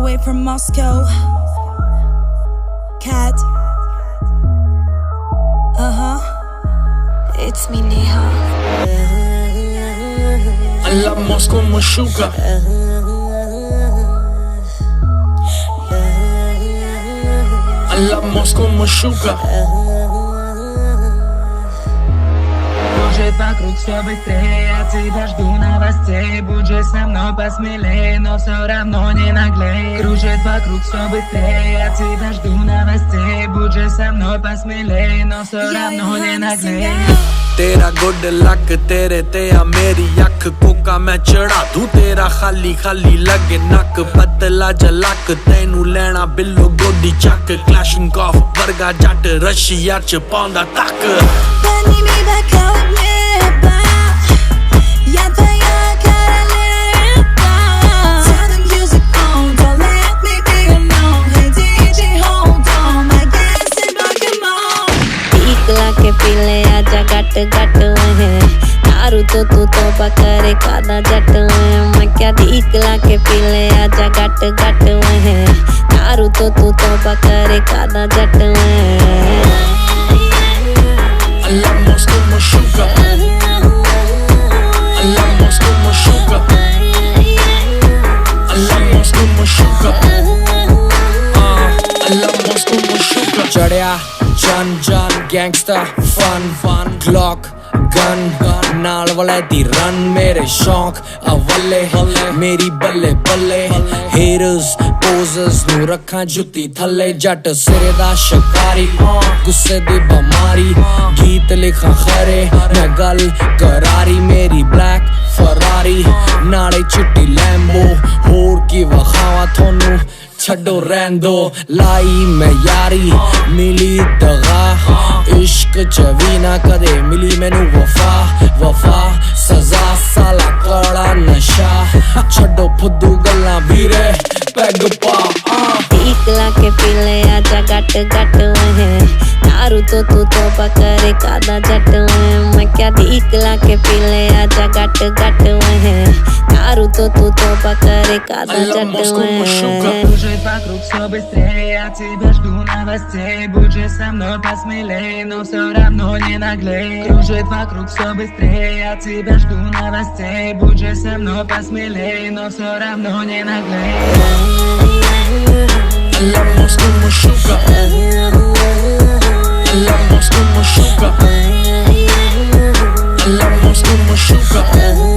way from Moscow. Cat. It's me, Neha. Hablamos como sugar. Hablamos como sugar. Кружит вокруг все быстрее, я тебя жду новостей. Будь же со мной посмелее, но все равно не наглей. Кружит вокруг все быстрее, я тебя жду новостей. Будь же со мной посмелее, но все равно не наглей. तेरा good luck तेरे ते आ मेरी अख कोका मैं चढ़ा दूं तेरा खाली खाली लगे नक पतला जलक तेनू लेना बिल्लो गोदी चक क्लैशिंग ऑफ वर्गा जट रशिया च पांदा तक Подними бокал, небо. Я твоя королева. Turn the music on, don't let me be alone. Hey DJ, hold on, my dancing Pokemon. टीकला के पीले आजा गट गट है दारू तो तू तो पकड़े कादा जट है मैं क्या टीकला के पीले आजा गट गट है दारू तो तू तो पकड़े कादा जट है Hablamos como sugar. Hablamos como sugar. Hablamos como sugar. Hablamos como sugar. चढ़या जन जन गैंगस्टर फन क्लॉक गन नाल वाले दी रन मेरे शौक अवले मेरी बल्ले बल्ले हेटर्स पोजर्स नू रखा जुत्ती थल्ले जट सिरे दा शिकारी गुस्से दी बमारी गीत लिखा खरे मैं गल करारी मेरी ब्लैक फरारी नाले चिट्टी लैम्बो होर की वखावा थोनू छड्डो रहन दो लाई मैं यारी मिली दगा इश्क च भी ना कदे मिली मैनू वफा सजा साला कड़ा नशा छड्डो फुद्दू गल्लां वीरे पैग पा टीकला के पीले आजा गट गट है दारू तो तू तो पकड़े कादा जट है मैं क्या टीकला के पीले आजा गट गट है दारू तो तू तो पकड़े कादा जट है Кружит вокруг все быстрее, я тебя жду новостей. Будь же со мной посмелее, но все равно не наглей. Кружит вокруг все быстрее, я тебя жду новостей. Будь же со мной посмелее, но все равно не наглей. Hablamos como sugar. Hablamos como sugar. Hablamos como sugar.